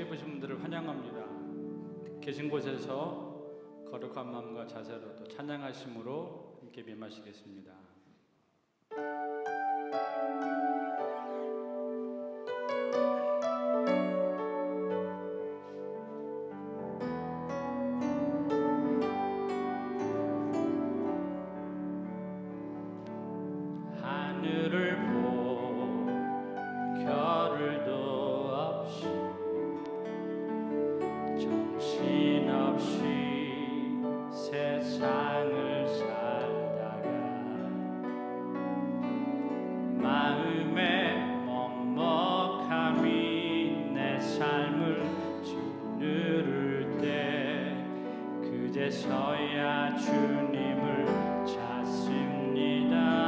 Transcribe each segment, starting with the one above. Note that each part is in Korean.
입으신 분들을 환영합니다. 계신 곳에서 거룩한 마음과 자세로 또 찬양하심으로 함께 임하시겠습니다. 하늘을 보 겨를도 없이 정신없이 세상을 살다가 마음의 먹먹함이 내 삶을 짓누를 때 그제서야 주님을 찾습니다.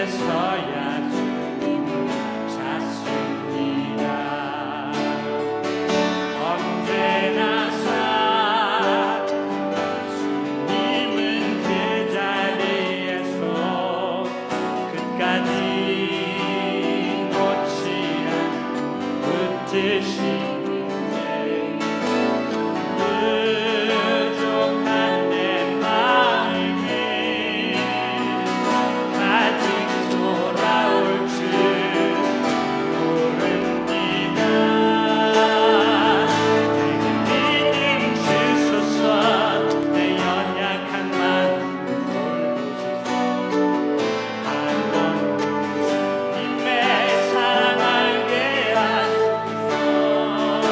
그제서야 주님을 찾습니다. 언제나 주님은 그 자리에서 끝까지 놓지 않고 붙드시니 사랑 알게 하소서.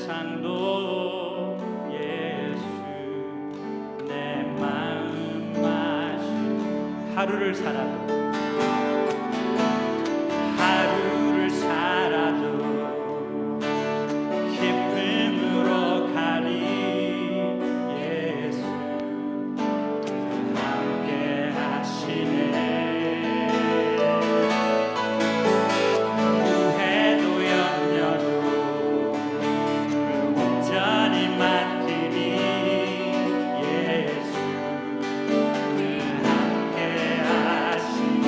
세상도 예수 내 마음 마시 하루를 살아도 기쁨으로 가리 예수 함께 하시네 후회도 염려도 온전히 맡기니 예수 함께 하시네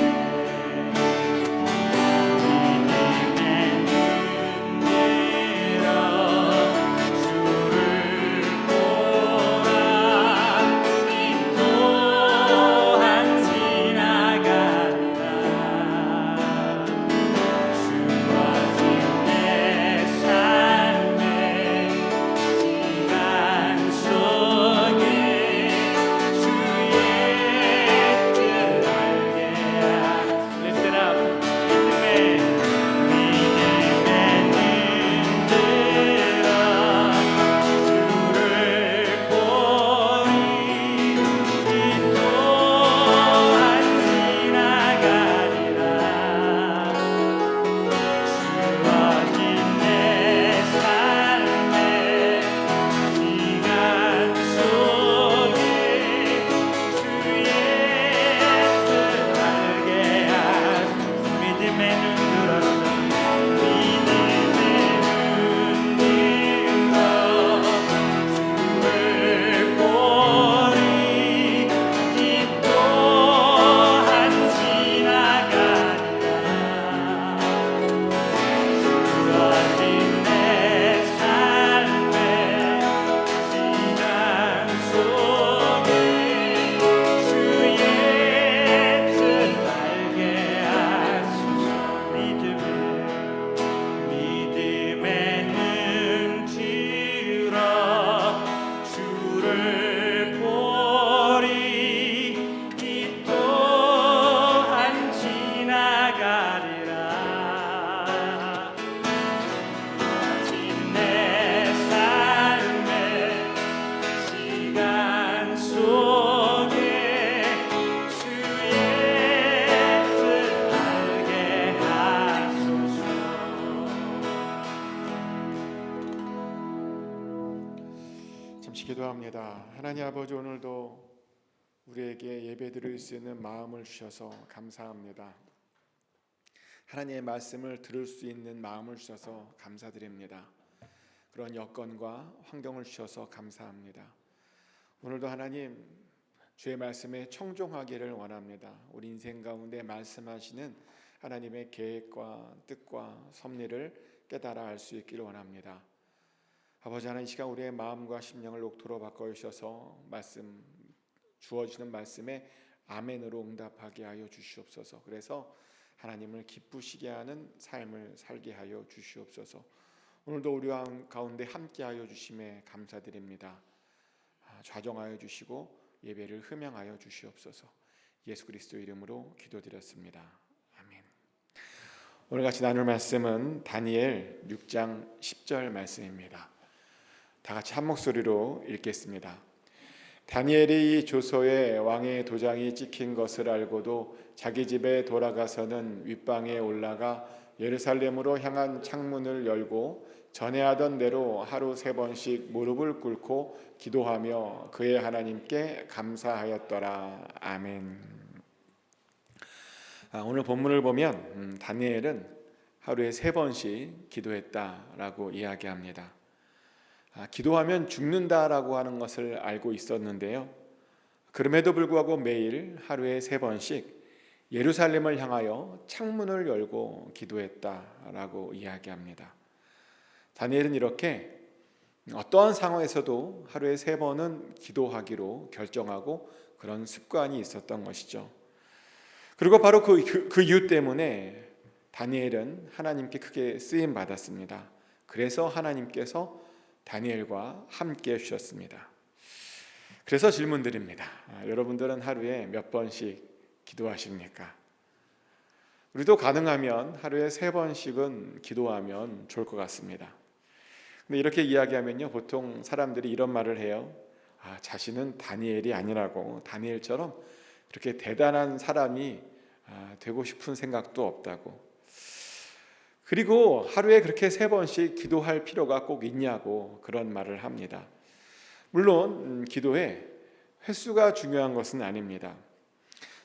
잠시 기도합니다. 하나님 아버지, 오늘도 우리에게 예배드릴 수 있는 마음을 주셔서 감사합니다. 하나님의 말씀을 들을 수 있는 마음을 주셔서 감사드립니다. 그런 여건과 환경을 주셔서 감사합니다. 오늘도 하나님 주의 말씀에 청종하기를 원합니다. 우리 인생 가운데 말씀하시는 하나님의 계획과 뜻과 섭리를 깨달아 알 수 있기를 원합니다. 아버지 하나님, 이 시간 우리의 마음과 심령을 녹토로 바꿔주셔서 말씀 주어지는 말씀에 아멘으로 응답하게 하여 주시옵소서. 그래서 하나님을 기쁘시게 하는 삶을 살게 하여 주시옵소서. 오늘도 우리 가운데 함께하여 주심에 감사드립니다. 좌정하여 주시고 예배를 흠양하여 주시옵소서. 예수 그리스도 이름으로 기도드렸습니다. 아멘. 오늘 같이 나눌 말씀은 다니엘 6장 10절 말씀입니다. 다 같이 한 목소리로 읽겠습니다. 다니엘이 이 조서에 왕의 도장이 찍힌 것을 알고도 자기 집에 돌아가서는 윗방에 올라가 예루살렘으로 향한 창문을 열고 전에 하던 대로 하루 3번씩 무릎을 꿇고 기도하며 그의 하나님께 감사하였더라. 아멘. 오늘 본문을 보면 다니엘은 하루에 3번씩 기도했다라고 이야기합니다. 기도하면 죽는다라고 하는 것을 알고 있었는데요. 그럼에도 불구하고 매일 하루에 3번씩 예루살렘을 향하여 창문을 열고 기도했다라고 이야기합니다. 다니엘은 이렇게 어떠한 상황에서도 하루에 3번은 기도하기로 결정하고 그런 습관이 있었던 것이죠. 그리고 바로 그 이유 때문에 다니엘은 하나님께 크게 쓰임 받았습니다. 그래서 하나님께서 다니엘과 함께 해주셨습니다. 그래서 질문드립니다. 여러분들은 하루에 몇 번씩 기도하십니까? 우리도 가능하면 하루에 3번씩은 기도하면 좋을 것 같습니다. 근데 이렇게 이야기하면요, 보통 사람들이 이런 말을 해요. 자신은 다니엘이 아니라고, 다니엘처럼 이렇게 대단한 사람이 되고 싶은 생각도 없다고. 그리고 하루에 그렇게 3번씩 기도할 필요가 꼭 있냐고 그런 말을 합니다. 물론 기도에 횟수가 중요한 것은 아닙니다.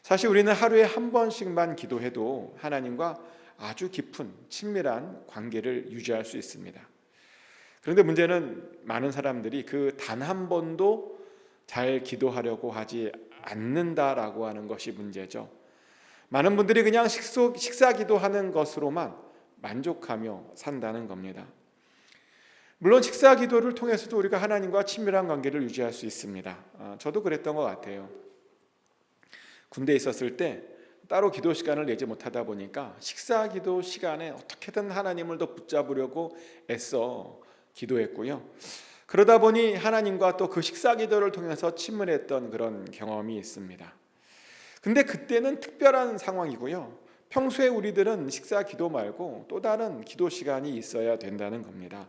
사실 우리는 하루에 1번씩만 기도해도 하나님과 아주 깊은 친밀한 관계를 유지할 수 있습니다. 그런데 문제는 많은 사람들이 그 단 1번도 잘 기도하려고 하지 않는다라고 하는 것이 문제죠. 많은 분들이 그냥 식사 기도하는 것으로만 만족하며 산다는 겁니다. 물론 식사 기도를 통해서도 우리가 하나님과 친밀한 관계를 유지할 수 있습니다. 저도 그랬던 것 같아요. 군대에 있었을 때 따로 기도 시간을 내지 못하다 보니까 식사 기도 시간에 어떻게든 하나님을 더 붙잡으려고 애써 기도했고요. 그러다 보니 하나님과 또 그 식사 기도를 통해서 친밀했던 그런 경험이 있습니다. 근데 그때는 특별한 상황이고요. 평소에 우리들은 식사 기도 말고 또 다른 기도 시간이 있어야 된다는 겁니다.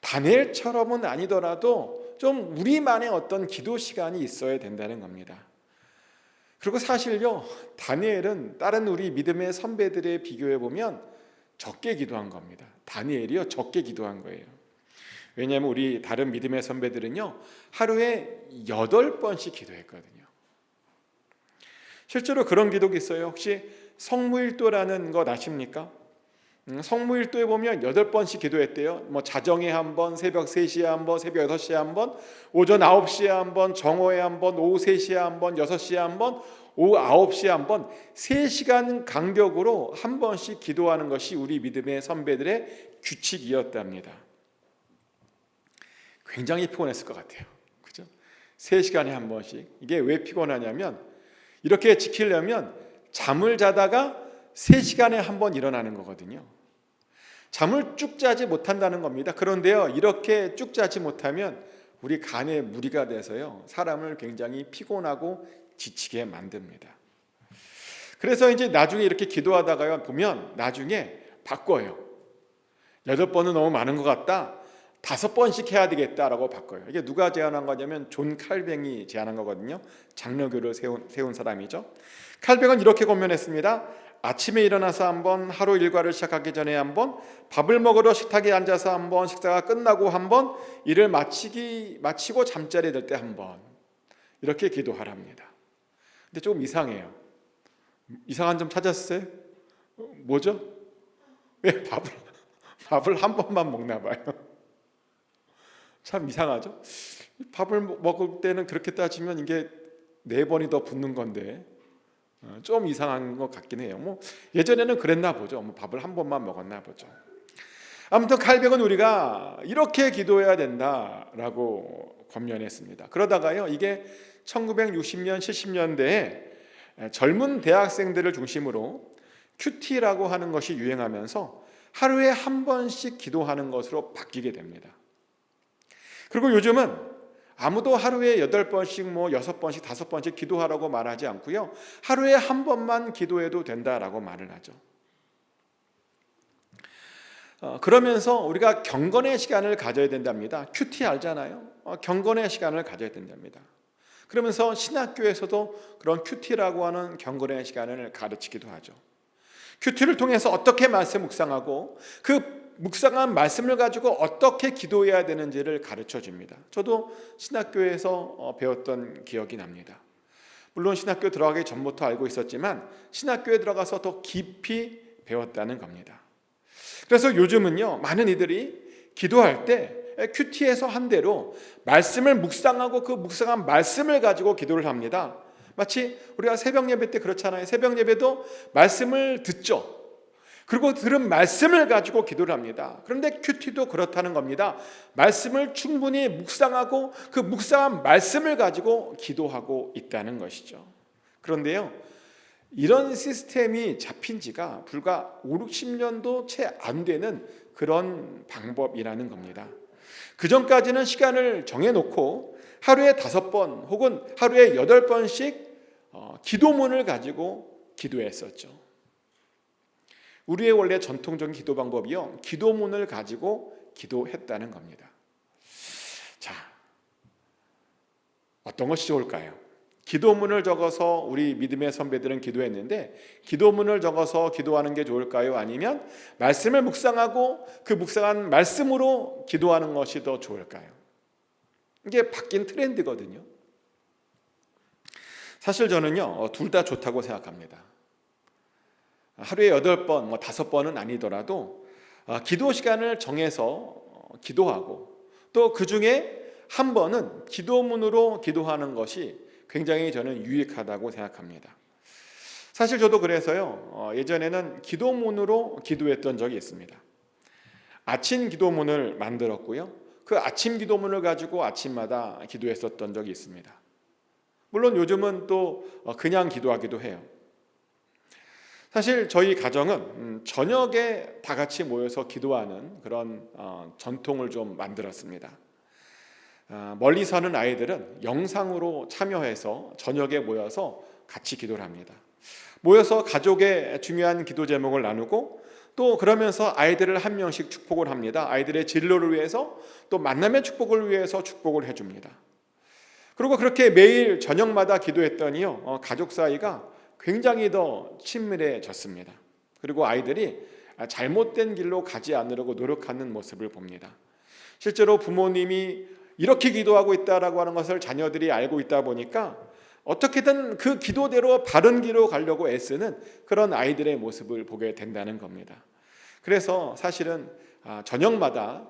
다니엘처럼은 아니더라도 좀 우리만의 어떤 기도 시간이 있어야 된다는 겁니다. 그리고 사실요, 다니엘은 다른 우리 믿음의 선배들에 비교해 보면 적게 기도한 겁니다. 다니엘이요, 적게 기도한 거예요. 왜냐하면 우리 다른 믿음의 선배들은요, 하루에 8번씩 기도했거든요. 실제로 그런 기도가 있어요. 혹시 성무일도라는 것 아십니까? 성무일도에 보면 8번씩 기도했대요. 자정에 1번, 새벽 3시에 1번, 새벽 6시에 1번, 오전 9시에 1번, 정오에 1번, 오후 3시에 1번, 6시에 1번, 오후 9시에 1번, 3시간 간격으로 1번씩 기도하는 것이 우리 믿음의 선배들의 규칙이었답니다. 굉장히 피곤했을 것 같아요. 그죠? 3시간에 1번씩. 이게 왜 피곤하냐면 이렇게 지키려면 잠을 자다가 3시간에 1번 일어나는 거거든요. 잠을 쭉 자지 못한다는 겁니다. 그런데요, 이렇게 쭉 자지 못하면 우리 간에 무리가 돼서요, 사람을 굉장히 피곤하고 지치게 만듭니다. 그래서 이제 나중에 이렇게 기도하다가 보면 나중에 바꿔요. 8번은 너무 많은 것 같다. 5번씩 해야 되겠다라고 바꿔요. 이게 누가 제안한 거냐면 존 칼뱅이 제안한 거거든요. 장로교를 세운 사람이죠. 칼뱅은 이렇게 권면했습니다. 아침에 일어나서 1번, 하루 일과를 시작하기 전에 1번, 밥을 먹으러 식탁에 앉아서 1번, 식사가 끝나고 1번, 일을 마치고 잠자리에 들 때 1번, 이렇게 기도하랍니다. 근데 조금 이상해요. 이상한 점 찾았어요? 뭐죠? 왜 밥을 1번만 먹나 봐요. 참 이상하죠? 밥을 먹을 때는 그렇게 따지면 이게 4번이 더 붙는 건데 좀 이상한 것 같긴 해요. 예전에는 그랬나 보죠. 밥을 1번만 먹었나 보죠. 아무튼 칼뱅은 우리가 이렇게 기도해야 된다라고 권면했습니다. 그러다가요, 이게 1960년, 70년대에 젊은 대학생들을 중심으로 큐티라고 하는 것이 유행하면서 하루에 1번씩 기도하는 것으로 바뀌게 됩니다. 그리고 요즘은 아무도 하루에 8번씩 6번씩 5번씩 기도하라고 말하지 않고요, 하루에 1번만 기도해도 된다라고 말을 하죠. 그러면서 우리가 경건의 시간을 가져야 된답니다. 큐티 알잖아요. 경건의 시간을 가져야 된답니다. 그러면서 신학교에서도 그런 큐티라고 하는 경건의 시간을 가르치기도 하죠. 큐티를 통해서 어떻게 말씀 묵상하고 그 묵상한 말씀을 가지고 어떻게 기도해야 되는지를 가르쳐 줍니다. 저도 신학교에서 배웠던 기억이 납니다. 물론 신학교 들어가기 전부터 알고 있었지만 신학교에 들어가서 더 깊이 배웠다는 겁니다. 그래서 요즘은요, 많은 이들이 기도할 때 큐티에서 한 대로 말씀을 묵상하고 그 묵상한 말씀을 가지고 기도를 합니다. 마치 우리가 새벽 예배 때 그렇잖아요. 새벽 예배도 말씀을 듣죠. 그리고 들은 말씀을 가지고 기도를 합니다. 그런데 큐티도 그렇다는 겁니다. 말씀을 충분히 묵상하고 그 묵상한 말씀을 가지고 기도하고 있다는 것이죠. 그런데요, 이런 시스템이 잡힌 지가 불과 5, 60년도 채 안 되는 그런 방법이라는 겁니다. 그 전까지는 시간을 정해놓고 하루에 5번 혹은 하루에 8번씩 기도문을 가지고 기도했었죠. 우리의 원래 전통적인 기도 방법이요, 기도문을 가지고 기도했다는 겁니다. 자, 어떤 것이 좋을까요? 기도문을 적어서 우리 믿음의 선배들은 기도했는데 기도문을 적어서 기도하는 게 좋을까요? 아니면 말씀을 묵상하고 그 묵상한 말씀으로 기도하는 것이 더 좋을까요? 이게 바뀐 트렌드거든요. 사실 저는요, 둘 다 좋다고 생각합니다. 하루에 8번, 5번은 아니더라도 기도 시간을 정해서 기도하고 또 그 중에 한 번은 기도문으로 기도하는 것이 굉장히 저는 유익하다고 생각합니다. 사실 저도 그래서요, 예전에는 기도문으로 기도했던 적이 있습니다. 아침 기도문을 만들었고요. 그 아침 기도문을 가지고 아침마다 기도했었던 적이 있습니다. 물론 요즘은 또 그냥 기도하기도 해요. 사실 저희 가정은 저녁에 다 같이 모여서 기도하는 그런 전통을 좀 만들었습니다. 멀리 사는 아이들은 영상으로 참여해서 저녁에 모여서 같이 기도를 합니다. 모여서 가족의 중요한 기도 제목을 나누고 또 그러면서 아이들을 한 명씩 축복을 합니다. 아이들의 진로를 위해서 또 만남의 축복을 위해서 축복을 해줍니다. 그리고 그렇게 매일 저녁마다 기도했더니요, 가족 사이가 굉장히 더 친밀해졌습니다. 그리고 아이들이 잘못된 길로 가지 않으려고 노력하는 모습을 봅니다. 실제로 부모님이 이렇게 기도하고 있다라고 하는 것을 자녀들이 알고 있다 보니까 어떻게든 그 기도대로 바른 길로 가려고 애쓰는 그런 아이들의 모습을 보게 된다는 겁니다. 그래서 사실은 저녁마다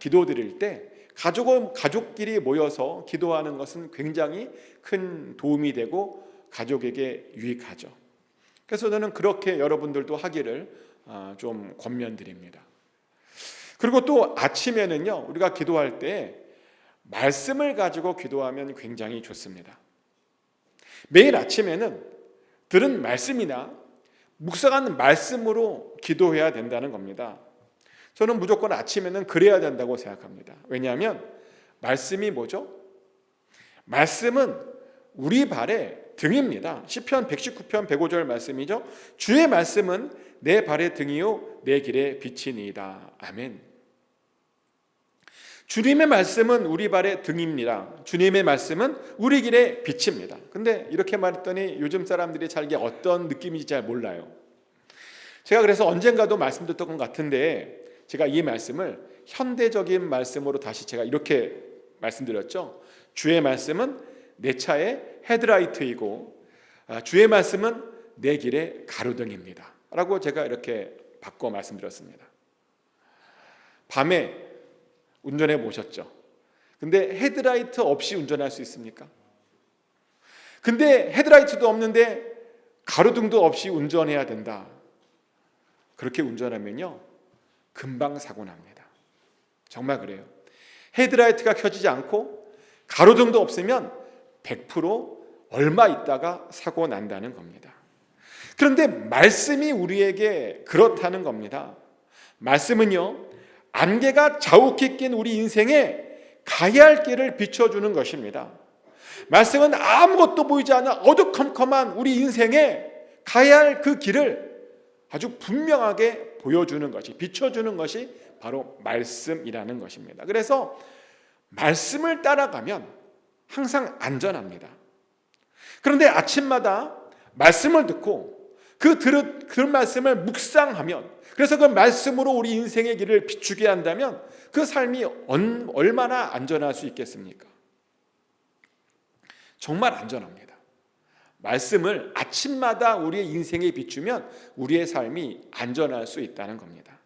기도 드릴 때 가족끼리 모여서 기도하는 것은 굉장히 큰 도움이 되고 가족에게 유익하죠. 그래서 저는 그렇게 여러분들도 하기를 좀 권면드립니다. 그리고 또 아침에는요, 우리가 기도할 때 말씀을 가지고 기도하면 굉장히 좋습니다. 매일 아침에는 들은 말씀이나 묵상한 말씀으로 기도해야 된다는 겁니다. 저는 무조건 아침에는 그래야 된다고 생각합니다. 왜냐하면 말씀이 뭐죠? 말씀은 우리 발의 등입니다. 시편 119편 105절 말씀이죠. 주의 말씀은 내 발의 등이요 내 길의 빛이니이다. 아멘. 주님의 말씀은 우리 발의 등입니다. 주님의 말씀은 우리 길의 빛입니다. 근데 이렇게 말했더니 요즘 사람들이 잘 이게 어떤 느낌인지 잘 몰라요. 제가 그래서 언젠가도 말씀드렸던 것 같은데 제가 이 말씀을 현대적인 말씀으로 다시 제가 이렇게 말씀드렸죠. 주의 말씀은 내 차의 헤드라이트이고 주의 말씀은 내 길의 가로등입니다 라고 제가 이렇게 바꿔 말씀드렸습니다. 밤에 운전해 보셨죠? 근데 헤드라이트 없이 운전할 수 있습니까? 근데 헤드라이트도 없는데 가로등도 없이 운전해야 된다. 그렇게 운전하면요 금방 사고 납니다. 정말 그래요. 헤드라이트가 켜지지 않고 가로등도 없으면 100% 얼마 있다가 사고 난다는 겁니다. 그런데 말씀이 우리에게 그렇다는 겁니다. 말씀은요 안개가 자욱히 낀 우리 인생에 가야 할 길을 비춰주는 것입니다. 말씀은 아무것도 보이지 않아 어두컴컴한 우리 인생에 가야 할 그 길을 아주 분명하게 보여주는 것이, 비춰주는 것이 바로 말씀이라는 것입니다. 그래서 말씀을 따라가면 항상 안전합니다. 그런데 아침마다 말씀을 듣고 그 들은 말씀을 묵상하면, 그래서 그 말씀으로 우리 인생의 길을 비추게 한다면 그 삶이 얼마나 안전할 수 있겠습니까? 정말 안전합니다. 말씀을 아침마다 우리의 인생에 비추면 우리의 삶이 안전할 수 있다는 겁니다.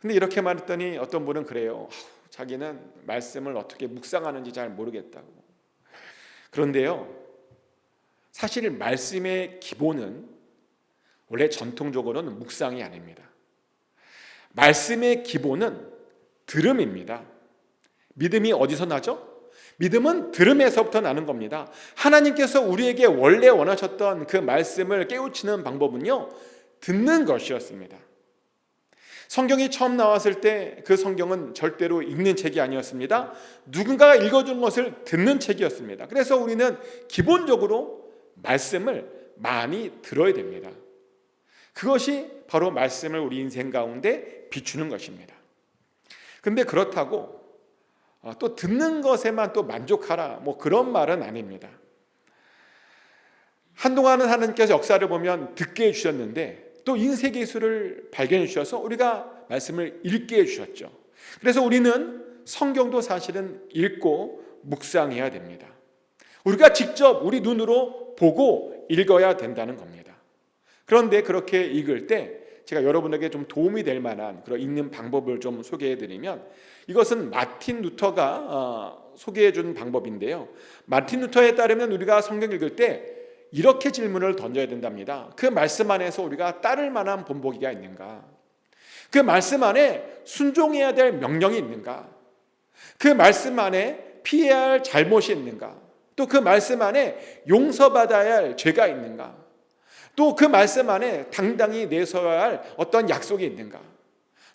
근데 이렇게 말했더니 어떤 분은 그래요. 자기는 말씀을 어떻게 묵상하는지 잘 모르겠다고. 그런데요, 사실 말씀의 기본은 원래 전통적으로는 묵상이 아닙니다. 말씀의 기본은 들음입니다. 믿음이 어디서 나죠? 믿음은 들음에서부터 나는 겁니다. 하나님께서 우리에게 원래 원하셨던 그 말씀을 깨우치는 방법은요, 듣는 것이었습니다. 성경이 처음 나왔을 때 그 성경은 절대로 읽는 책이 아니었습니다. 누군가가 읽어준 것을 듣는 책이었습니다. 그래서 우리는 기본적으로 말씀을 많이 들어야 됩니다. 그것이 바로 말씀을 우리 인생 가운데 비추는 것입니다. 근데 그렇다고 또 듣는 것에만 또 만족하라, 뭐 그런 말은 아닙니다. 한동안은 하나님께서 역사를 보면 듣게 해주셨는데 또 인쇄기술을 발견해 주셔서 우리가 말씀을 읽게 해주셨죠. 그래서 우리는 성경도 사실은 읽고 묵상해야 됩니다. 우리가 직접 우리 눈으로 보고 읽어야 된다는 겁니다. 그런데 그렇게 읽을 때 제가 여러분에게 좀 도움이 될 만한 그런 읽는 방법을 좀 소개해 드리면, 이것은 마틴 루터가 소개해 준 방법인데요. 마틴 루터에 따르면 우리가 성경 읽을 때 이렇게 질문을 던져야 된답니다. 그 말씀 안에서 우리가 따를 만한 본보기가 있는가? 그 말씀 안에 순종해야 될 명령이 있는가? 그 말씀 안에 피해야 할 잘못이 있는가? 또 그 말씀 안에 용서받아야 할 죄가 있는가? 또 그 말씀 안에 당당히 내서야 할 어떤 약속이 있는가?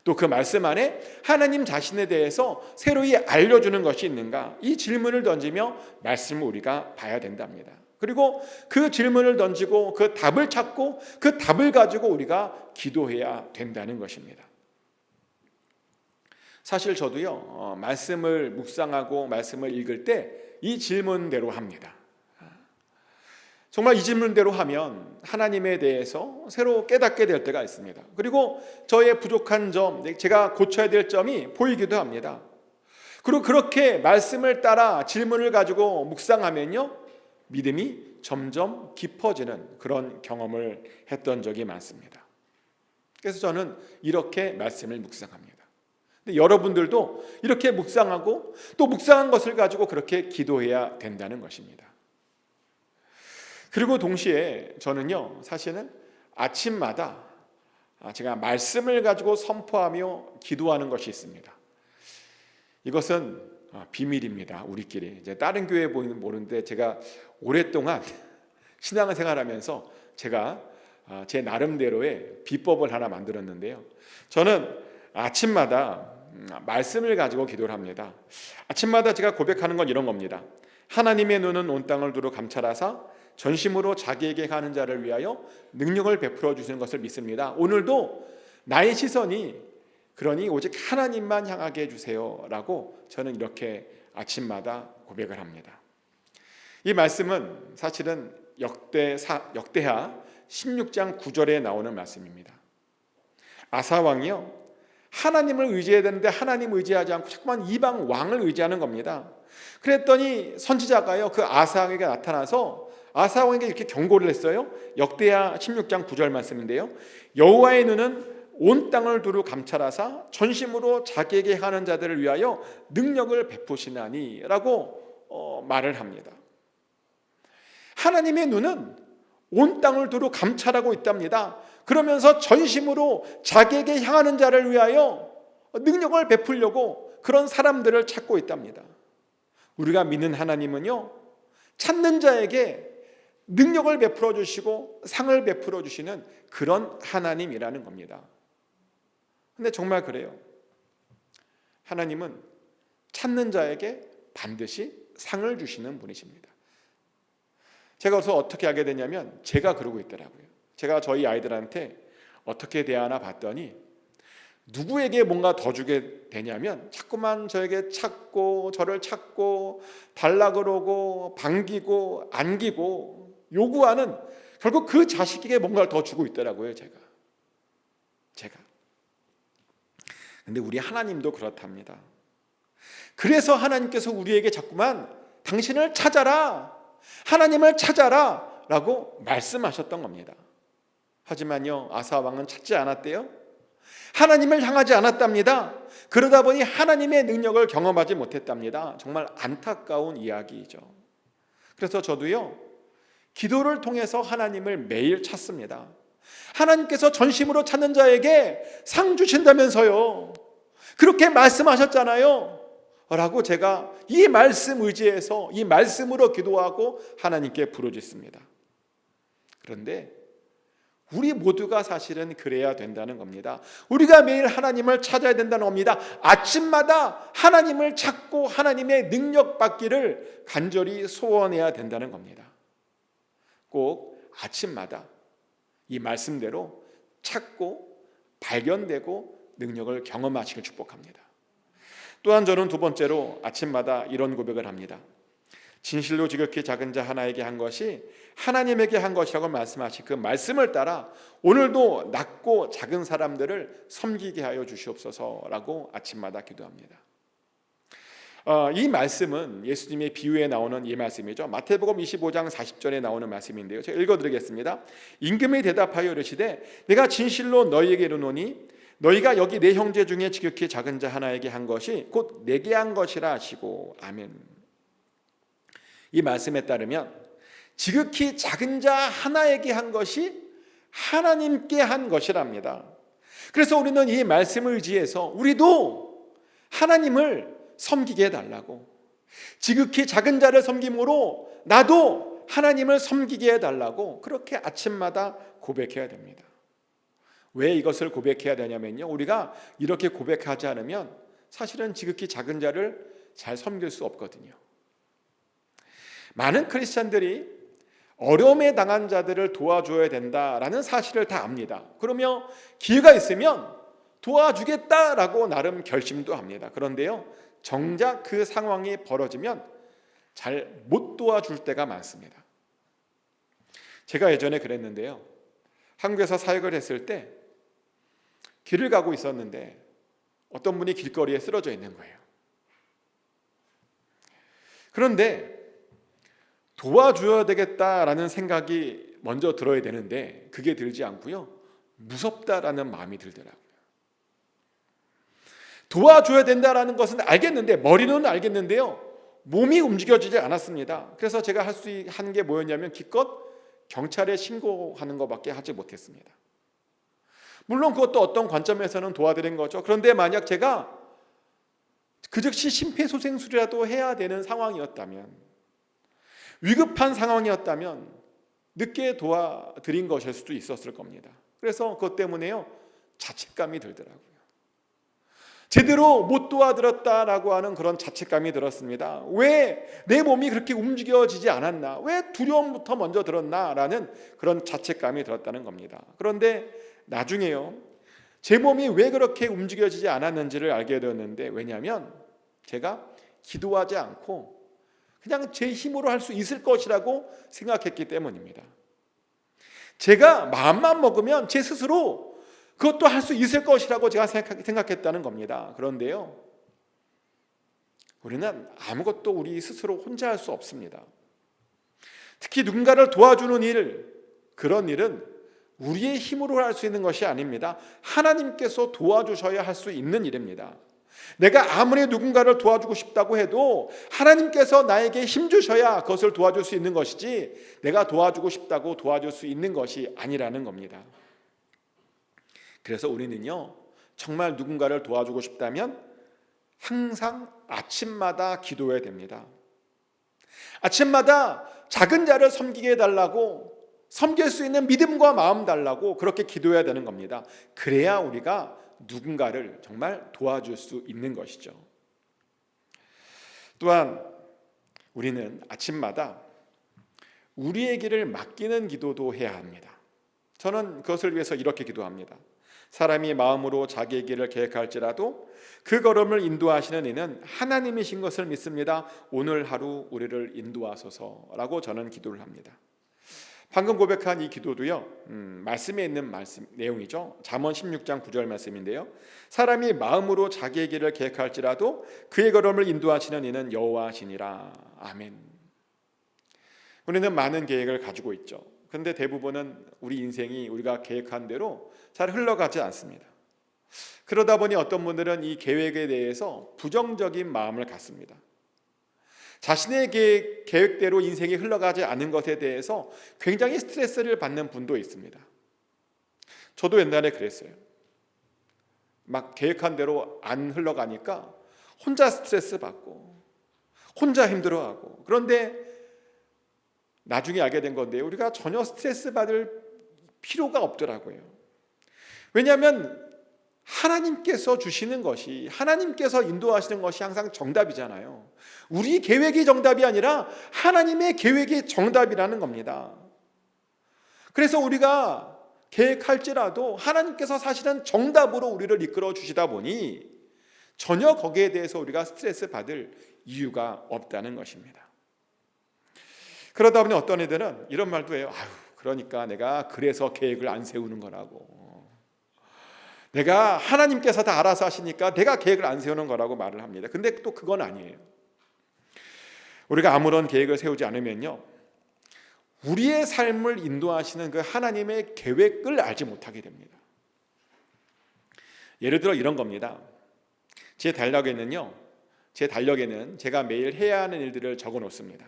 또 그 말씀 안에 하나님 자신에 대해서 새로이 알려주는 것이 있는가? 이 질문을 던지며 말씀을 우리가 봐야 된답니다. 그리고 그 질문을 던지고 그 답을 찾고 그 답을 가지고 우리가 기도해야 된다는 것입니다. 사실 저도요, 말씀을 묵상하고 말씀을 읽을 때 이 질문대로 합니다. 정말 이 질문대로 하면 하나님에 대해서 새로 깨닫게 될 때가 있습니다. 그리고 저의 부족한 점, 제가 고쳐야 될 점이 보이기도 합니다. 그리고 그렇게 말씀을 따라 질문을 가지고 묵상하면요, 믿음이 점점 깊어지는 그런 경험을 했던 적이 많습니다. 그래서 저는 이렇게 말씀을 묵상합니다. 근데 여러분들도 이렇게 묵상하고 또 묵상한 것을 가지고 그렇게 기도해야 된다는 것입니다. 그리고 동시에 저는요, 사실은 아침마다 제가 말씀을 가지고 선포하며 기도하는 것이 있습니다. 이것은 비밀입니다. 우리끼리. 이제 다른 교회에 보이는 모르는데, 제가 오랫동안 신앙생활하면서 제가 제 나름대로의 비법을 하나 만들었는데요. 저는 아침마다 말씀을 가지고 기도를 합니다. 아침마다 제가 고백하는 건 이런 겁니다. 하나님의 눈은 온 땅을 두루 감찰하사 전심으로 자기에게 가는 자를 위하여 능력을 베풀어 주시는 것을 믿습니다. 오늘도 나의 시선이 그러니 오직 하나님만 향하게 해주세요 라고 저는 이렇게 아침마다 고백을 합니다. 이 말씀은 사실은 역대하 16장 9절에 나오는 말씀입니다. 아사 왕이요, 하나님을 의지해야 되는데 하나님 의지하지 않고 자꾸만 이방 왕을 의지하는 겁니다. 그랬더니 선지자가요, 그 아사 왕에게 나타나서 아사 왕에게 이렇게 경고를 했어요. 역대하 16장 9절 말씀인데요. 여호와의 눈은 온 땅을 두루 감찰하사 전심으로 자기에게 하는 자들을 위하여 능력을 베푸시나니 라고 말을 합니다. 하나님의 눈은 온 땅을 두루 감찰하고 있답니다. 그러면서 전심으로 자기에게 향하는 자를 위하여 능력을 베풀려고 그런 사람들을 찾고 있답니다. 우리가 믿는 하나님은요, 찾는 자에게 능력을 베풀어 주시고 상을 베풀어 주시는 그런 하나님이라는 겁니다. 근데 정말 그래요. 하나님은 찾는 자에게 반드시 상을 주시는 분이십니다. 제가 그래서 어떻게 하게 되냐면, 제가 그러고 있더라고요. 제가 저희 아이들한테 어떻게 대하나 봤더니 누구에게 뭔가 더 주게 되냐면 자꾸만 저에게 찾고 저를 찾고 달라 그러고 반기고 안기고 요구하는, 결국 그 자식에게 뭔가를 더 주고 있더라고요. 제가. 근데 우리 하나님도 그렇답니다. 그래서 하나님께서 우리에게 자꾸만 당신을 찾아라, 하나님을 찾아라 라고 말씀하셨던 겁니다. 하지만요, 아사 왕은 찾지 않았대요. 하나님을 향하지 않았답니다. 그러다 보니 하나님의 능력을 경험하지 못했답니다. 정말 안타까운 이야기이죠. 그래서 저도요, 기도를 통해서 하나님을 매일 찾습니다. 하나님께서 전심으로 찾는 자에게 상 주신다면서요, 그렇게 말씀하셨잖아요 라고 제가 이 말씀 의지해서 이 말씀으로 기도하고 하나님께 부르짖습니다. 그런데 우리 모두가 사실은 그래야 된다는 겁니다. 우리가 매일 하나님을 찾아야 된다는 겁니다. 아침마다 하나님을 찾고 하나님의 능력 받기를 간절히 소원해야 된다는 겁니다. 꼭 아침마다 이 말씀대로 찾고 발견되고 능력을 경험하시길 축복합니다. 또한 저는 두 번째로 아침마다 이런 고백을 합니다. 진실로 지극히 작은 자 하나에게 한 것이 하나님에게 한 것이라고 말씀하신 그 말씀을 따라 오늘도 낮고 작은 사람들을 섬기게 하여 주시옵소서라고 아침마다 기도합니다. 이 말씀은 예수님의 비유에 나오는 이 말씀이죠. 마태복음 25장 40절에 나오는 말씀인데요. 제가 읽어드리겠습니다. 임금이 대답하여 이르시되 내가 진실로 너희에게 이르노니 너희가 여기 내 형제 중에 지극히 작은 자 하나에게 한 것이 곧 내게 한 것이라 하시고 아멘. 이 말씀에 따르면 지극히 작은 자 하나에게 한 것이 하나님께 한 것이랍니다. 그래서 우리는 이 말씀을 의지해서 우리도 하나님을 섬기게 해달라고, 지극히 작은 자를 섬김으로 나도 하나님을 섬기게 해달라고 그렇게 아침마다 고백해야 됩니다. 왜 이것을 고백해야 되냐면요, 우리가 이렇게 고백하지 않으면 사실은 지극히 작은 자를 잘 섬길 수 없거든요. 많은 크리스찬들이 어려움에 당한 자들을 도와줘야 된다라는 사실을 다 압니다. 그러며 기회가 있으면 도와주겠다라고 나름 결심도 합니다. 그런데요, 정작 그 상황이 벌어지면 잘 못 도와줄 때가 많습니다. 제가 예전에 그랬는데요, 한국에서 사역을 했을 때 길을 가고 있었는데 어떤 분이 길거리에 쓰러져 있는 거예요. 그런데 도와줘야 되겠다라는 생각이 먼저 들어야 되는데 그게 들지 않고요, 무섭다라는 마음이 들더라고요. 도와줘야 된다라는 것은 알겠는데, 머리는 알겠는데요, 몸이 움직여지지 않았습니다. 그래서 제가 한 게 뭐였냐면 기껏 경찰에 신고하는 것밖에 하지 못했습니다. 물론 그것도 어떤 관점에서는 도와드린 거죠. 그런데 만약 제가 그 즉시 심폐소생술이라도 해야 되는 상황이었다면, 위급한 상황이었다면 늦게 도와드린 것일 수도 있었을 겁니다. 그래서 그것 때문에요, 자책감이 들더라고요. 제대로 못 도와드렸다라고 하는 그런 자책감이 들었습니다. 왜 내 몸이 그렇게 움직여지지 않았나? 왜 두려움부터 먼저 들었나? 라는 그런 자책감이 들었다는 겁니다. 그런데 나중에요, 제 몸이 왜 그렇게 움직여지지 않았는지를 알게 되었는데, 왜냐하면 제가 기도하지 않고 그냥 제 힘으로 할 수 있을 것이라고 생각했기 때문입니다. 제가 마음만 먹으면 제 스스로 그것도 할 수 있을 것이라고 제가 생각했다는 겁니다. 그런데요, 우리는 아무것도 우리 스스로 혼자 할 수 없습니다. 특히 누군가를 도와주는 일, 그런 일은 우리의 힘으로 할 수 있는 것이 아닙니다. 하나님께서 도와주셔야 할 수 있는 일입니다. 내가 아무리 누군가를 도와주고 싶다고 해도 하나님께서 나에게 힘 주셔야 그것을 도와줄 수 있는 것이지, 내가 도와주고 싶다고 도와줄 수 있는 것이 아니라는 겁니다. 그래서 우리는요, 정말 누군가를 도와주고 싶다면 항상 아침마다 기도해야 됩니다. 아침마다 작은 자를 섬기게 해달라고, 섬길 수 있는 믿음과 마음 달라고 그렇게 기도해야 되는 겁니다. 그래야 우리가 누군가를 정말 도와줄 수 있는 것이죠. 또한 우리는 아침마다 우리의 길을 맡기는 기도도 해야 합니다. 저는 그것을 위해서 이렇게 기도합니다. 사람이 마음으로 자기의 길을 계획할지라도 그 걸음을 인도하시는 이는 하나님이신 것을 믿습니다. 오늘 하루 우리를 인도하소서라고 저는 기도를 합니다. 방금 고백한 이 기도도요, 말씀에 있는 말씀 내용이죠. 잠언 16장 9절 말씀인데요, 사람이 마음으로 자기의 길을 계획할지라도 그의 걸음을 인도하시는 이는 여호와시니라. 아멘. 우리는 많은 계획을 가지고 있죠. 그런데 대부분은 우리 인생이 우리가 계획한 대로 잘 흘러가지 않습니다. 그러다 보니 어떤 분들은 이 계획에 대해서 부정적인 마음을 갖습니다. 자신의 계획대로 인생이 흘러가지 않은 것에 대해서 굉장히 스트레스를 받는 분도 있습니다. 저도 옛날에 그랬어요. 막 계획한 대로 안 흘러가니까 혼자 스트레스 받고 혼자 힘들어하고, 그런데 나중에 알게 된 건데 우리가 전혀 스트레스 받을 필요가 없더라고요. 왜냐하면 하나님께서 주시는 것이, 하나님께서 인도하시는 것이 항상 정답이잖아요. 우리 계획이 정답이 아니라 하나님의 계획이 정답이라는 겁니다. 그래서 우리가 계획할지라도 하나님께서 사실은 정답으로 우리를 이끌어 주시다 보니 전혀 거기에 대해서 우리가 스트레스 받을 이유가 없다는 것입니다. 그러다 보니 어떤 애들은 이런 말도 해요. 아유, 그러니까 내가 그래서 계획을 안 세우는 거라고. 내가 하나님께서 다 알아서 하시니까 내가 계획을 안 세우는 거라고 말을 합니다. 근데 또 그건 아니에요. 우리가 아무런 계획을 세우지 않으면요, 우리의 삶을 인도하시는 그 하나님의 계획을 알지 못하게 됩니다. 예를 들어 이런 겁니다. 제 달력에는 제가 매일 해야 하는 일들을 적어 놓습니다.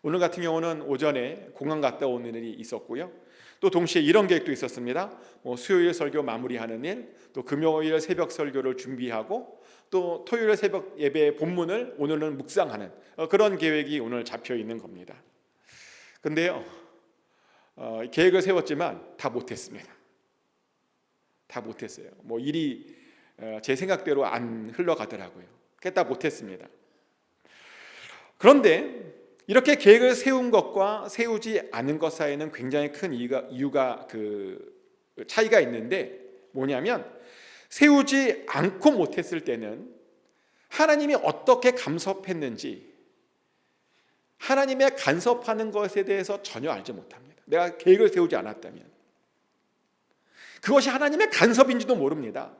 오늘 같은 경우는 오전에 공항 갔다 오는 일이 있었고요. 또 동시에 이런 계획도 있었습니다. 수요일 설교 마무리하는 일, 또 금요일 새벽 설교를 준비하고, 또 토요일 새벽 예배 본문을 오늘은 묵상하는 그런 계획이 오늘 잡혀 있는 겁니다. 근데요, 계획을 세웠지만 다 못했습니다. 다 못했어요. 일이 제 생각대로 안 흘러가더라고요. 다 못했습니다. 그런데 이렇게 계획을 세운 것과 세우지 않은 것 사이에는 굉장히 큰 이유가 차이가 있는데, 뭐냐면 세우지 않고 못했을 때는 하나님이 어떻게 간섭했는지, 하나님의 간섭하는 것에 대해서 전혀 알지 못합니다. 내가 계획을 세우지 않았다면 그것이 하나님의 간섭인지도 모릅니다.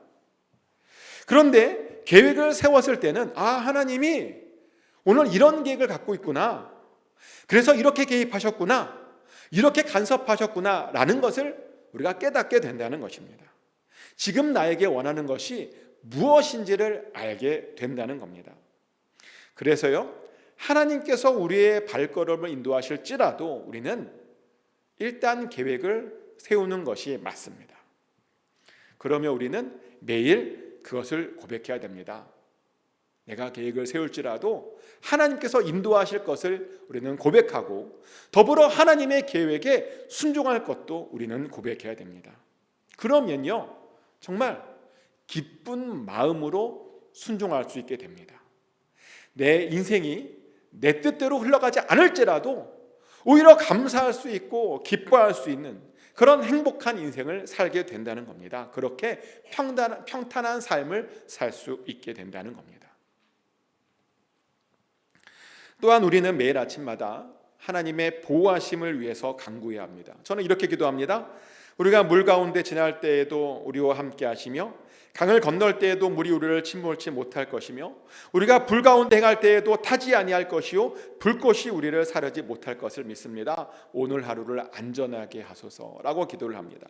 그런데 계획을 세웠을 때는 하나님이 오늘 이런 계획을 갖고 있구나, 그래서 이렇게 개입하셨구나, 이렇게 간섭하셨구나 라는 것을 우리가 깨닫게 된다는 것입니다. 지금 나에게 원하는 것이 무엇인지를 알게 된다는 겁니다. 그래서요, 하나님께서 우리의 발걸음을 인도하실지라도 우리는 일단 계획을 세우는 것이 맞습니다. 그러면 우리는 매일 그것을 고백해야 됩니다. 내가 계획을 세울지라도 하나님께서 인도하실 것을 우리는 고백하고, 더불어 하나님의 계획에 순종할 것도 우리는 고백해야 됩니다. 그러면요, 정말 기쁜 마음으로 순종할 수 있게 됩니다. 내 인생이 내 뜻대로 흘러가지 않을지라도 오히려 감사할 수 있고 기뻐할 수 있는 그런 행복한 인생을 살게 된다는 겁니다. 그렇게 평탄한 삶을 살 수 있게 된다는 겁니다. 또한 우리는 매일 아침마다 하나님의 보호하심을 위해서 간구해야 합니다. 저는 이렇게 기도합니다. 우리가 물 가운데 지날 때에도 우리와 함께 하시며, 강을 건널 때에도 물이 우리를 침몰치 못할 것이며, 우리가 불 가운데 행할 때에도 타지 아니할 것이요 불꽃이 우리를 사르지 못할 것을 믿습니다. 오늘 하루를 안전하게 하소서라고 기도를 합니다.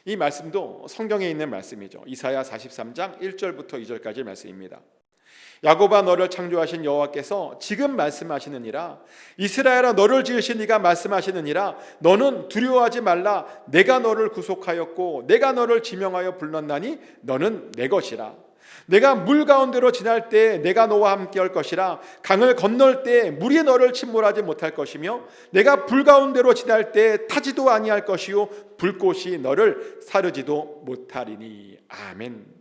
이 말씀도 성경에 있는 말씀이죠. 이사야 43장 1절부터 2절까지 말씀입니다. 야곱아, 너를 창조하신 여호와께서 지금 말씀하시느니라. 이스라엘아, 너를 지으신 이가 말씀하시느니라. 너는 두려워하지 말라. 내가 너를 구속하였고 내가 너를 지명하여 불렀나니 너는 내 것이라. 내가 물 가운데로 지날 때 내가 너와 함께 할 것이라. 강을 건널 때 물이 너를 침몰하지 못할 것이며, 내가 불 가운데로 지날 때 타지도 아니할 것이요 불꽃이 너를 사르지도 못하리니. 아멘.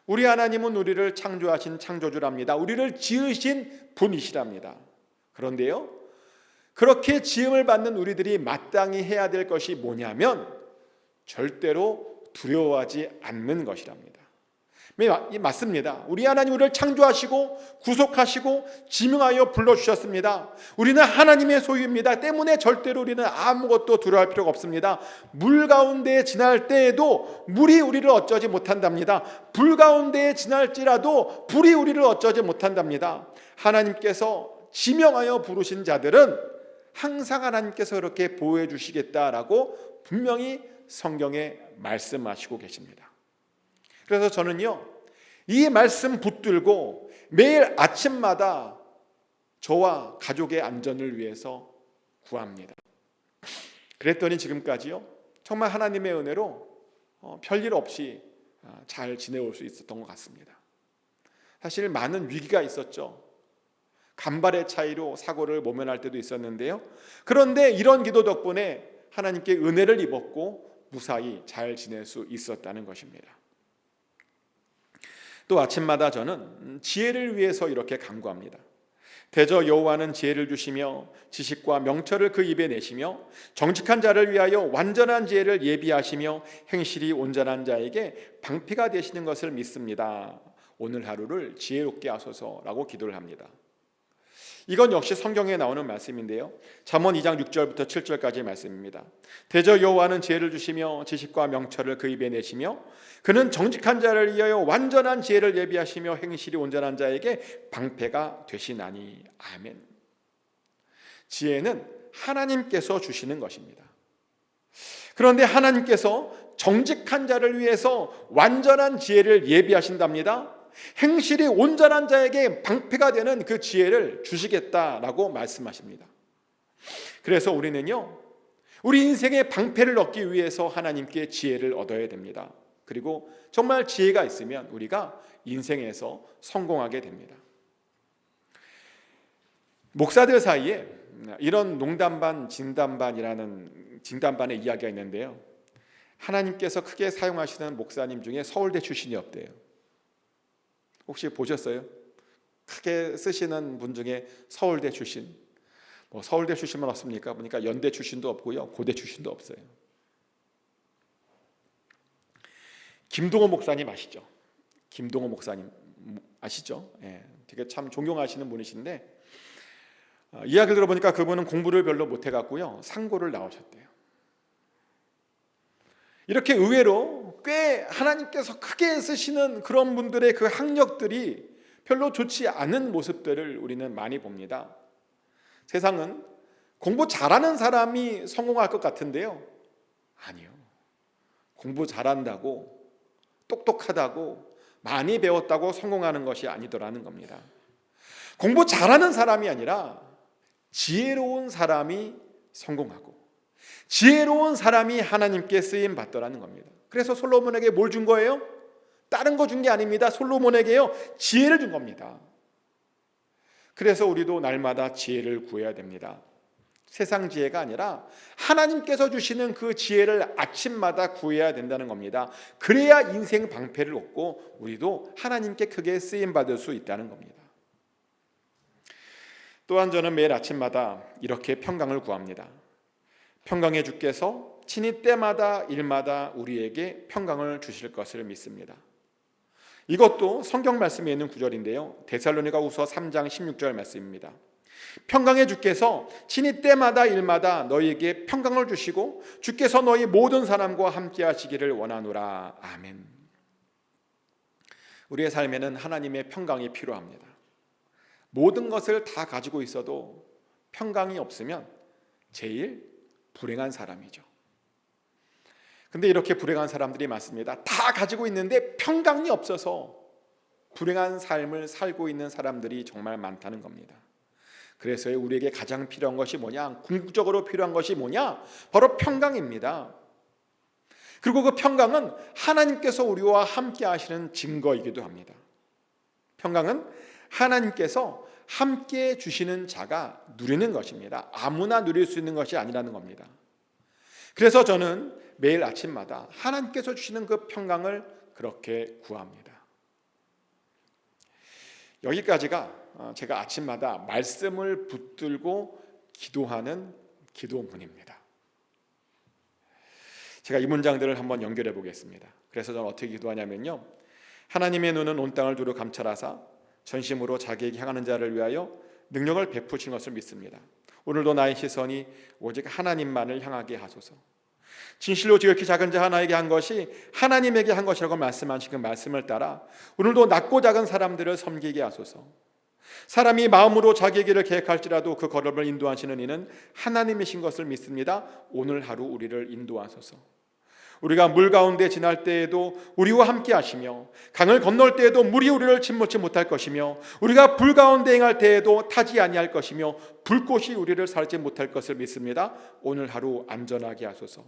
우리 하나님은 우리를 창조하신 창조주랍니다. 우리를 지으신 분이시랍니다. 그런데요, 그렇게 지음을 받는 우리들이 마땅히 해야 될 것이 뭐냐면 절대로 두려워하지 않는 것이랍니다. 맞습니다. 우리 하나님 우리를 창조하시고 구속하시고 지명하여 불러주셨습니다. 우리는 하나님의 소유입니다. 때문에 절대로 우리는 아무것도 두려워할 필요가 없습니다. 물 가운데 지날 때에도 물이 우리를 어쩌지 못한답니다. 불 가운데 지날지라도 불이 우리를 어쩌지 못한답니다. 하나님께서 지명하여 부르신 자들은 항상 하나님께서 그렇게 보호해 주시겠다라고 분명히 성경에 말씀하시고 계십니다. 그래서 저는요, 이 말씀 붙들고 매일 아침마다 저와 가족의 안전을 위해서 구합니다. 그랬더니 지금까지요, 정말 하나님의 은혜로 별일 없이 잘 지내올 수 있었던 것 같습니다. 사실 많은 위기가 있었죠. 간발의 차이로 사고를 모면할 때도 있었는데요, 그런데 이런 기도 덕분에 하나님께 은혜를 입었고 무사히 잘 지낼 수 있었다는 것입니다. 또 아침마다 저는 지혜를 위해서 이렇게 간구합니다. 대저 여호와는 지혜를 주시며 지식과 명철을 그 입에 내시며 정직한 자를 위하여 완전한 지혜를 예비하시며 행실이 온전한 자에게 방패가 되시는 것을 믿습니다. 오늘 하루를 지혜롭게 하소서라고 기도를 합니다. 이건 역시 성경에 나오는 말씀인데요, 잠언 2장 6절부터 7절까지의 말씀입니다. 대저 여호와는 지혜를 주시며 지식과 명철을 그 입에 내시며 그는 정직한 자를 위하여 완전한 지혜를 예비하시며 행실이 온전한 자에게 방패가 되시나니. 아멘. 지혜는 하나님께서 주시는 것입니다. 그런데 하나님께서 정직한 자를 위해서 완전한 지혜를 예비하신답니다. 행실이 온전한 자에게 방패가 되는 그 지혜를 주시겠다라고 말씀하십니다. 그래서 우리는요, 우리 인생의 방패를 얻기 위해서 하나님께 지혜를 얻어야 됩니다. 그리고 정말 지혜가 있으면 우리가 인생에서 성공하게 됩니다. 목사들 사이에 이런 농담 반 진담 반의 이야기가 있는데요, 하나님께서 크게 사용하시는 목사님 중에 서울대 출신이 없대요. 혹시 보셨어요? 크게 쓰시는 분 중에 서울대 출신, 서울대 출신만 없습니까? 보니까 연대 출신도 없고요, 고대 출신도 없어요. 김동호 목사님 아시죠? 김동호 목사님 아시죠? 예, 되게 참 존경하시는 분이신데, 이야기를 들어보니까 그분은 공부를 별로 못해갖고요, 상고를 나오셨대요. 이렇게 의외로 꽤 하나님께서 크게 쓰시는 그런 분들의 그 학력들이 별로 좋지 않은 모습들을 우리는 많이 봅니다. 세상은 공부 잘하는 사람이 성공할 것 같은데요, 아니요. 공부 잘한다고, 똑똑하다고, 많이 배웠다고 성공하는 것이 아니더라는 겁니다. 공부 잘하는 사람이 아니라 지혜로운 사람이 성공하고, 지혜로운 사람이 하나님께 쓰임 받더라는 겁니다. 그래서 솔로몬에게 뭘 준 거예요? 다른 거 준 게 아닙니다. 솔로몬에게요, 지혜를 준 겁니다. 그래서 우리도 날마다 지혜를 구해야 됩니다. 세상 지혜가 아니라 하나님께서 주시는 그 지혜를 아침마다 구해야 된다는 겁니다. 그래야 인생 방패를 얻고 우리도 하나님께 크게 쓰임 받을 수 있다는 겁니다. 또한 저는 매일 아침마다 이렇게 평강을 구합니다. 평강의 주께서 친히 때마다 일마다 우리에게 평강을 주실 것을 믿습니다. 이것도 성경 말씀에 있는 구절인데요, 데살로니가후서 3장 16절 말씀입니다. 평강의 주께서 친히 때마다 일마다 너희에게 평강을 주시고 주께서 너희 모든 사람과 함께 하시기를 원하노라. 아멘. 우리의 삶에는 하나님의 평강이 필요합니다. 모든 것을 다 가지고 있어도 평강이 없으면 제일 불행한 사람이죠. 근데 이렇게 불행한 사람들이 많습니다. 다 가지고 있는데 평강이 없어서 불행한 삶을 살고 있는 사람들이 정말 많다는 겁니다. 그래서 우리에게 가장 필요한 것이 뭐냐? 궁극적으로 필요한 것이 뭐냐? 바로 평강입니다. 그리고 그 평강은 하나님께서 우리와 함께 하시는 증거이기도 합니다. 평강은 하나님께서 함께 주시는 자가 누리는 것입니다. 아무나 누릴 수 있는 것이 아니라는 겁니다. 그래서 저는 매일 아침마다 하나님께서 주시는 그 평강을 그렇게 구합니다. 여기까지가 제가 아침마다 말씀을 붙들고 기도하는 기도문입니다. 제가 이 문장들을 한번 연결해 보겠습니다. 그래서 저는 어떻게 기도하냐면요, 하나님의 눈은 온 땅을 두루 감찰하사 전심으로 자기에게 향하는 자를 위하여 능력을 베푸신 것을 믿습니다. 오늘도 나의 시선이 오직 하나님만을 향하게 하소서. 진실로 지극히 작은 자 하나에게 한 것이 하나님에게 한 것이라고 말씀하신 그 말씀을 따라 오늘도 낮고 작은 사람들을 섬기게 하소서. 사람이 마음으로 자기의 길을 계획할지라도 그 걸음을 인도하시는 이는 하나님이신 것을 믿습니다. 오늘 하루 우리를 인도하소서. 우리가 물 가운데 지날 때에도 우리와 함께 하시며 강을 건널 때에도 물이 우리를 침몰치 못할 것이며 우리가 불 가운데 행할 때에도 타지 아니할 것이며 불꽃이 우리를 살지 못할 것을 믿습니다. 오늘 하루 안전하게 하소서.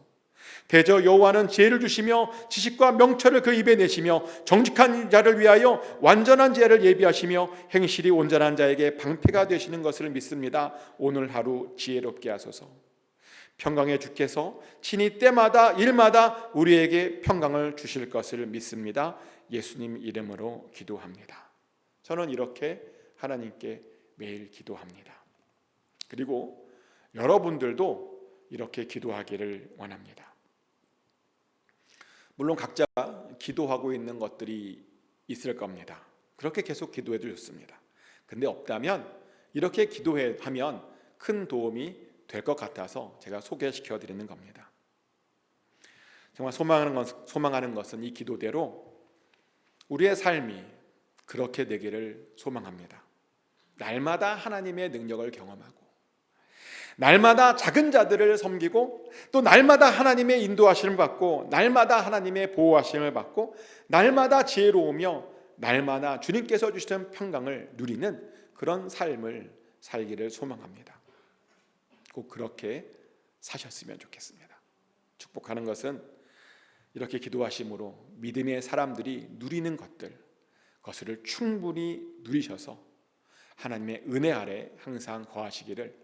대저 여호와는 지혜를 주시며 지식과 명철을 그 입에 내시며 정직한 자를 위하여 완전한 지혜를 예비하시며 행실이 온전한 자에게 방패가 되시는 것을 믿습니다. 오늘 하루 지혜롭게 하소서. 평강의 주께서 친히 때마다 일마다 우리에게 평강을 주실 것을 믿습니다. 예수님 이름으로 기도합니다. 저는 이렇게 하나님께 매일 기도합니다. 그리고 여러분들도 이렇게 기도하기를 원합니다. 물론 각자 기도하고 있는 것들이 있을 겁니다. 그렇게 계속 기도해도 좋습니다. 근데 없다면 이렇게 기도하면 큰 도움이 될 것 같아서 제가 소개시켜 드리는 겁니다. 정말 소망하는 것은 이 기도대로 우리의 삶이 그렇게 되기를 소망합니다. 날마다 하나님의 능력을 경험하고, 날마다 작은 자들을 섬기고, 또 날마다 하나님의 인도하심을 받고, 날마다 하나님의 보호하심을 받고, 날마다 지혜로우며 날마다 주님께서 주시는 평강을 누리는 그런 삶을 살기를 소망합니다. 꼭 그렇게 사셨으면 좋겠습니다. 축복하는 것은 이렇게 기도하심으로 믿음의 사람들이 누리는 그것을 충분히 누리셔서 하나님의 은혜 아래 항상 거하시기를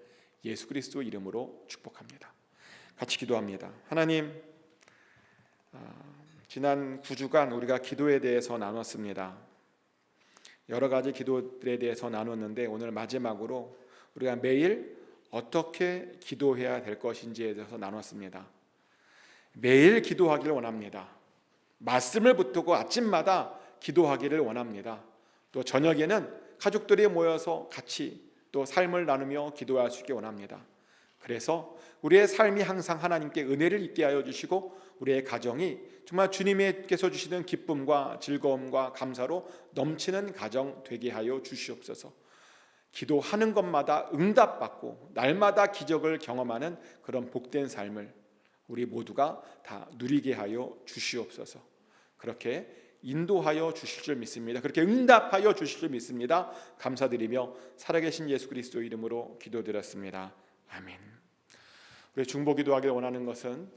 예수 그리스도 이름으로 축복합니다. 같이 기도합니다. 하나님, 지난 9주간 우리가 기도에 대해서 나눴습니다. 여러 가지 기도들에 대해서 나눴는데 오늘 마지막으로 우리가 매일 어떻게 기도해야 될 것인지에 대해서 나눴습니다. 매일 기도하기를 원합니다. 말씀을 붙들고 아침마다 기도하기를 원합니다. 또 저녁에는 가족들이 모여서 같이 또 삶을 나누며 기도할 수 있게 원합니다. 그래서 우리의 삶이 항상 하나님께 은혜를 입게 하여 주시고 우리의 가정이 정말 주님께서 주시는 기쁨과 즐거움과 감사로 넘치는 가정 되게 하여 주시옵소서. 기도하는 것마다 응답받고 날마다 기적을 경험하는 그런 복된 삶을 우리 모두가 다 누리게 하여 주시옵소서. 그렇게 인도하여 주실 줄 믿습니다. 그렇게 응답하여 주실 줄 믿습니다. 감사드리며 살아계신 예수 그리스도 이름으로 기도드렸습니다. 아멘. 우리 중보 기도하기를 원하는 것은